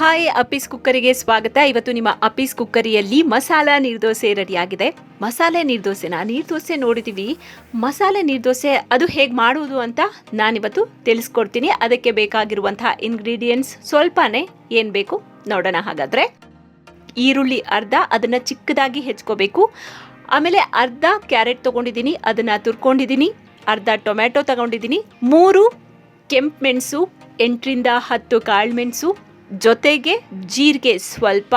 Hi, Appi's ಕುಕ್ಕರಿಗೆ ಸ್ವಾಗತ. ಇವತ್ತು ನಿಮ್ಮ ಅಪ್ಪಿಸ್ ಕುಕ್ಕರಿಯಲ್ಲಿ ಮಸಾಲಾ ನೀರ್ದೋಸೆ ರೆಡಿಯಾಗಿದೆ. ಮಸಾಲೆ ನೀರ್ದೋಸೆನ ನೀರ್ದೋಸೆ ನೋಡಿದ್ದೀವಿ, ಮಸಾಲೆ ನೀರ್ದೋಸೆ ಅದು ಹೇಗೆ ಮಾಡುವುದು ಅಂತ ನಾನಿವತ್ತು ತಿಳಿಸ್ಕೊಡ್ತೀನಿ. ಅದಕ್ಕೆ ಬೇಕಾಗಿರುವಂತಹ ಇಂಗ್ರೀಡಿಯೆಂಟ್ಸ್ ಸ್ವಲ್ಪನೇ ಏನು ಬೇಕು ನೋಡೋಣ. ಹಾಗಾದರೆ ಈರುಳ್ಳಿ ಅರ್ಧ, ಅದನ್ನು ಚಿಕ್ಕದಾಗಿ ಹೆಚ್ಕೋಬೇಕು. ಆಮೇಲೆ ಅರ್ಧ ಕ್ಯಾರೆಟ್ ತೊಗೊಂಡಿದ್ದೀನಿ, ಅದನ್ನು ತುರ್ಕೊಂಡಿದ್ದೀನಿ. ಅರ್ಧ ಟೊಮ್ಯಾಟೊ ತಗೊಂಡಿದ್ದೀನಿ. 3 ಕೆಂಪು ಮೆಣಸು, 8ರಿಂದ 10 ಕಾಳು ಮೆಣಸು, ಜೊತೆಗೆ ಜೀರಿಗೆ ಸ್ವಲ್ಪ,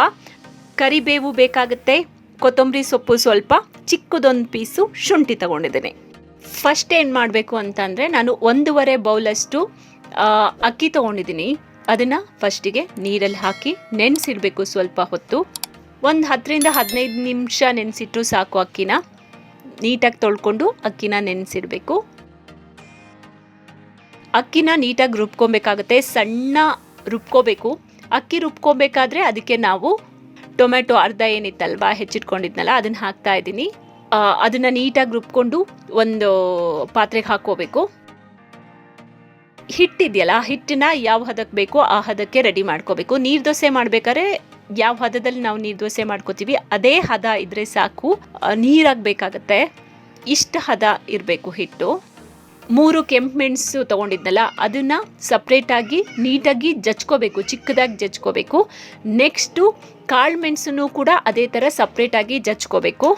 ಕರಿಬೇವು ಬೇಕಾಗುತ್ತೆ, ಕೊತ್ತಂಬರಿ ಸೊಪ್ಪು ಸ್ವಲ್ಪ, ಚಿಕ್ಕದೊಂದು ಪೀಸು ಶುಂಠಿ ತಗೊಂಡಿದ್ದೇನೆ. ಫಸ್ಟ್ ಏನು ಮಾಡಬೇಕು ಅಂತಂದರೆ, ನಾನು 1.5 ಬೌಲಷ್ಟು ಅಕ್ಕಿ ತೊಗೊಂಡಿದ್ದೀನಿ. ಅದನ್ನು ಫಸ್ಟಿಗೆ ನೀರಲ್ಲಿ ಹಾಕಿ ನೆನೆಸಿಡಬೇಕು ಸ್ವಲ್ಪ ಹೊತ್ತು. ಒಂದು 10ರಿಂದ 15 ನಿಮಿಷ ನೆನೆಸಿಟ್ರು ಸಾಕು. ಅಕ್ಕಿನ ನೀಟಾಗಿ ತೊಳ್ಕೊಂಡು ಅಕ್ಕಿನ ನೆನೆಸಿಡಬೇಕು. ಅಕ್ಕಿನ ನೀಟಾಗಿ ರುಬ್ಕೊಬೇಕಾಗುತ್ತೆ, ಸಣ್ಣ ರುಬ್ಕೋಬೇಕು. ಅಕ್ಕಿ ರುಬ್ಕೋಬೇಕಾದ್ರೆ ಅದಕ್ಕೆ ನಾವು ಟೊಮೆಟೊ ಅರ್ಧ ಏನಿತ್ತಲ್ವ ಹೆಚ್ಚಿಟ್ಕೊಂಡಿದ್ನಲ್ಲ ಅದನ್ನು ಹಾಕ್ತಾ ಇದ್ದೀನಿ. ಅದನ್ನು ನೀಟಾಗಿ ರುಬ್ಕೊಂಡು ಒಂದು ಪಾತ್ರೆಗೆ ಹಾಕ್ಕೋಬೇಕು. ಹಿಟ್ಟಿದೆಯಲ್ಲ, ಹಿಟ್ಟನ್ನ ಯಾವ ಹದಕ್ಕೆ ಬೇಕೋ ಆ ಹದಕ್ಕೆ ರೆಡಿ ಮಾಡ್ಕೋಬೇಕು. ನೀರ್ದೋಸೆ ಮಾಡಬೇಕಾದ್ರೆ ಯಾವ ಹದದಲ್ಲಿ ನಾವು ನೀರ್ದೋಸೆ ಮಾಡ್ಕೋತೀವಿ ಅದೇ ಹದ ಇದ್ರೆ ಸಾಕು. ನೀರಾಗಬೇಕಾಗತ್ತೆ, ಇಷ್ಟು ಹದ ಇರಬೇಕು ಹಿಟ್ಟು. 3 ಕೆಂಪು ಮೆಣಸು ತೊಗೊಂಡಿದ್ನಲ್ಲ ಅದನ್ನು ಸಪ್ರೇಟಾಗಿ ನೀಟಾಗಿ ಜಜ್ಕೋಬೇಕು, ಚಿಕ್ಕದಾಗಿ ಜಜ್ಕೋಬೇಕು. ನೆಕ್ಸ್ಟು ಕಾಳು ಮೆಣಸನ್ನು ಕೂಡ ಅದೇ ಥರ ಸಪ್ರೇಟಾಗಿ ಜಜ್ಕೋಬೇಕು.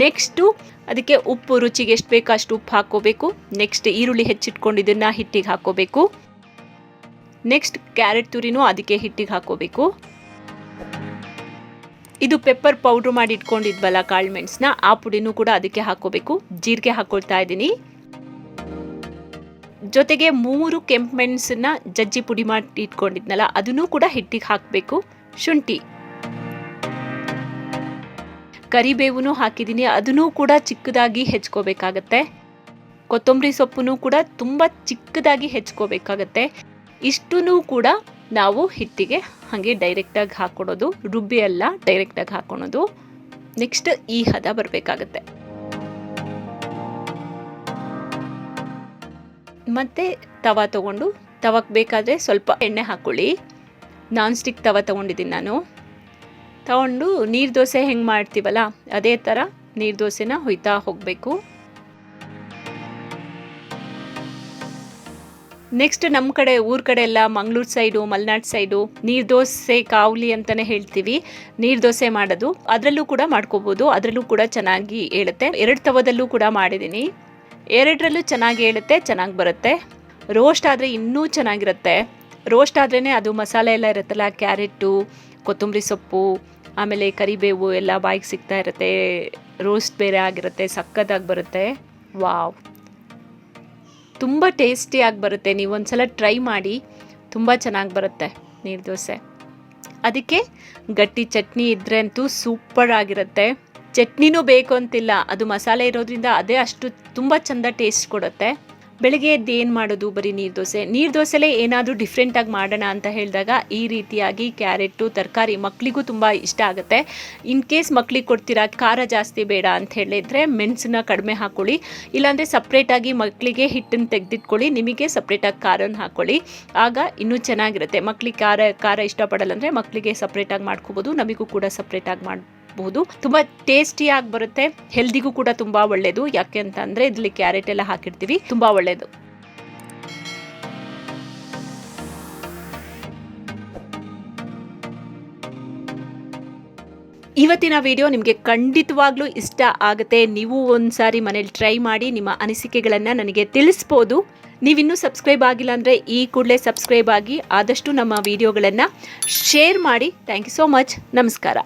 ನೆಕ್ಸ್ಟು ಅದಕ್ಕೆ ಉಪ್ಪು ರುಚಿಗೆ ಎಷ್ಟು ಬೇಕೋ ಅಷ್ಟು ಉಪ್ಪು ಹಾಕ್ಕೋಬೇಕು. ನೆಕ್ಸ್ಟ್ ಈರುಳ್ಳಿ ಹೆಚ್ಚಿಟ್ಕೊಂಡಿದ್ದನ್ನು ಹಿಟ್ಟಿಗೆ ಹಾಕ್ಕೋಬೇಕು. ನೆಕ್ಸ್ಟ್ ಕ್ಯಾರೆಟ್ ತುರಿನೂ ಅದಕ್ಕೆ ಹಿಟ್ಟಿಗೆ ಹಾಕ್ಕೋಬೇಕು. ಇದು ಪೆಪ್ಪರ್ ಪೌಡ್ರ್ ಮಾಡಿ ಇಟ್ಕೊಂಡಿದ್ವಲ್ಲ ಕಾಳು ಮೆಣಸನ್ನ, ಆ ಪುಡಿನೂ ಕೂಡ ಅದಕ್ಕೆ ಹಾಕ್ಕೋಬೇಕು. ಜೀರಿಗೆ ಹಾಕ್ಕೊಳ್ತಾ ಇದ್ದೀನಿ. ಜೊತೆಗೆ 3 ಕೆಂಪು ಮೆಣಸನ್ನ ಜಜ್ಜಿ ಪುಡಿ ಮಾಡಿ ಇಟ್ಕೊಂಡಿದ್ನಲ್ಲ ಅದನ್ನು ಕೂಡ ಹಿಟ್ಟಿಗೆ ಹಾಕಬೇಕು. ಶುಂಠಿ, ಕರಿಬೇವು ಹಾಕಿದ್ದೀನಿ, ಅದನ್ನು ಕೂಡ ಚಿಕ್ಕದಾಗಿ ಹೆಚ್ಕೋಬೇಕಾಗತ್ತೆ. ಕೊತ್ತಂಬರಿ ಸೊಪ್ಪು ಕೂಡ ತುಂಬ ಚಿಕ್ಕದಾಗಿ ಹೆಚ್ಕೋಬೇಕಾಗತ್ತೆ. ಇಷ್ಟೂ ಕೂಡ ನಾವು ಹಿಟ್ಟಿಗೆ ಹಾಗೆ ಡೈರೆಕ್ಟಾಗಿ ಹಾಕ್ಕೊಡೋದು, ರುಬ್ಬಿ ಎಲ್ಲ ಡೈರೆಕ್ಟಾಗಿ ಹಾಕ್ಕೊಳೋದು. ನೆಕ್ಸ್ಟ್ ಈ ಹದ ಬರಬೇಕಾಗತ್ತೆ. ಮತ್ತು ತವ ತೊಗೊಂಡು, ತವಕ್ಕೆ ಬೇಕಾದರೆ ಸ್ವಲ್ಪ ಎಣ್ಣೆ ಹಾಕ್ಕೊಳ್ಳಿ. ನಾನ್ ಸ್ಟಿಕ್ ತವ ತೊಗೊಂಡಿದ್ದೀನಿ ನಾನು. ತಗೊಂಡು ನೀರ್ದೋಸೆ ಹೆಂಗೆ ಮಾಡ್ತೀವಲ್ಲ ಅದೇ ಥರ ನೀರ್ದೋಸೆನ ಹೊಯ್ತಾ ಹೋಗಬೇಕು. ನೆಕ್ಸ್ಟ್ ನಮ್ಮ ಕಡೆ ಊರ ಕಡೆ ಎಲ್ಲ ಮಂಗಳೂರು ಸೈಡು, ಮಲೆನಾಡು ಸೈಡು ನೀರ್ದೋಸೆ ಕಾವಲಿ ಅಂತಲೇ ಹೇಳ್ತೀವಿ. ನೀರ್ದೋಸೆ ಮಾಡೋದು ಅದರಲ್ಲೂ ಕೂಡ ಮಾಡ್ಕೋಬೋದು, ಅದರಲ್ಲೂ ಕೂಡ ಚೆನ್ನಾಗಿ ಹೇಳುತ್ತೆ. 2 ತವದಲ್ಲೂ ಕೂಡ ಮಾಡಿದ್ದೀನಿ, 2ರಲ್ಲೂ ಚೆನ್ನಾಗಿ ಹೇಳುತ್ತೆ, ಚೆನ್ನಾಗಿ ಬರುತ್ತೆ. ರೋಸ್ಟ್ ಆದರೆ ಇನ್ನೂ ಚೆನ್ನಾಗಿರುತ್ತೆ. ರೋಸ್ಟ್ ಆದ್ರೇ ಅದು ಮಸಾಲೆ ಎಲ್ಲ ಇರುತ್ತಲ್ಲ, ಕ್ಯಾರೆಟು, ಕೊತ್ತಂಬರಿ ಸೊಪ್ಪು, ಆಮೇಲೆ ಕರಿಬೇವು ಎಲ್ಲ ಬಾಯಿಗೆ ಸಿಗ್ತಾ ಇರುತ್ತೆ. ರೋಸ್ಟ್ ಬೇರೆ ಆಗಿರುತ್ತೆ, ಸಕ್ಕತ್ತಾಗಿ ಬರುತ್ತೆ. ವಾವ್, ತುಂಬ ಟೇಸ್ಟಿಯಾಗಿ ಬರುತ್ತೆ. ನೀವು ಒಂದ್ಸಲ ಟ್ರೈ ಮಾಡಿ, ತುಂಬ ಚೆನ್ನಾಗಿ ಬರುತ್ತೆ ನೀರ್ದೋಸೆ. ಅದಕ್ಕೆ ಗಟ್ಟಿ ಚಟ್ನಿ ಇದ್ದರೆ ಅಂತೂ ಸೂಪರ್ ಆಗಿರುತ್ತೆ. ಚಟ್ನಿನೂ ಬೇಕು ಅಂತಿಲ್ಲ, ಅದು ಮಸಾಲೆ ಇರೋದ್ರಿಂದ ಅದೇ ಅಷ್ಟು ತುಂಬ ಚೆಂದ ಟೇಸ್ಟ್ ಕೊಡುತ್ತೆ. ಬೆಳಗ್ಗೆ ಎದ್ದು ಏನು ಮಾಡೋದು, ಬರೀ ನೀರ್ದೋಸೆಲೇ ಏನಾದರೂ ಡಿಫ್ರೆಂಟಾಗಿ ಮಾಡೋಣ ಅಂತ ಹೇಳಿದಾಗ ಈ ರೀತಿಯಾಗಿ ಕ್ಯಾರೆಟು ತರಕಾರಿ ಮಕ್ಕಳಿಗೂ ತುಂಬ ಇಷ್ಟ ಆಗುತ್ತೆ. ಇನ್ ಕೇಸ್ ಮಕ್ಕಳಿಗೆ ಕೊಡ್ತೀರಾ ಖಾರ ಜಾಸ್ತಿ ಬೇಡ ಅಂತ ಹೇಳಿದರೆ ಮೆಣಸನ್ನ ಕಡಿಮೆ ಹಾಕ್ಕೊಳ್ಳಿ, ಇಲ್ಲಾಂದರೆ ಸಪ್ರೇಟಾಗಿ ಮಕ್ಕಳಿಗೆ ಹಿಟ್ಟನ್ನು ತೆಗೆದಿಟ್ಕೊಳ್ಳಿ, ನಿಮಗೆ ಸಪ್ರೇಟಾಗಿ ಖಾರನ ಹಾಕ್ಕೊಳ್ಳಿ, ಆಗ ಇನ್ನೂ ಚೆನ್ನಾಗಿರುತ್ತೆ. ಮಕ್ಕಳಿಗೆ ಖಾರ ಇಷ್ಟಪಡಲ್ಲ ಅಂದರೆ ಮಕ್ಕಳಿಗೆ ಸಪ್ರೇಟಾಗಿ ಮಾಡ್ಕೋಬೋದು, ನಮಗೂ ಕೂಡ ಸಪ್ರೇಟಾಗಿ ಮಾಡ್ಬೋದು. ತುಂಬ ಟೇಸ್ಟಿಯಾಗಿ ಬರುತ್ತೆ, ಹೆಲ್ದಿಗೂ ಕೂಡ ತುಂಬ ಒಳ್ಳೆಯದು. ಯಾಕೆ ಅಂತಂದರೆ ಇದರಲ್ಲಿ ಕ್ಯಾರೆಟ್ ಎಲ್ಲ ಹಾಕಿರ್ತೀವಿ, ತುಂಬ ಒಳ್ಳೆಯದು. ಇವತ್ತಿನ ವಿಡಿಯೋ ನಿಮಗೆ ಖಂಡಿತವಾಗ್ಲೂ ಇಷ್ಟ ಆಗುತ್ತೆ. ನೀವು ಒಂದ್ಸಾರಿ ಮನೇಲಿ ಟ್ರೈ ಮಾಡಿ ನಿಮ್ಮ ಅನಿಸಿಕೆಗಳನ್ನು ನನಗೆ ತಿಳಿಸ್ಬೋದು. ನೀವಿನ್ನೂ ಸಬ್ಸ್ಕ್ರೈಬ್ ಆಗಿಲ್ಲ ಅಂದರೆ ಈ ಕೂಡಲೇ ಸಬ್ಸ್ಕ್ರೈಬ್ ಆಗಿ ಆದಷ್ಟು ನಮ್ಮ ವಿಡಿಯೋಗಳನ್ನು ಶೇರ್ ಮಾಡಿ. Thank you so much. ನಮಸ್ಕಾರ.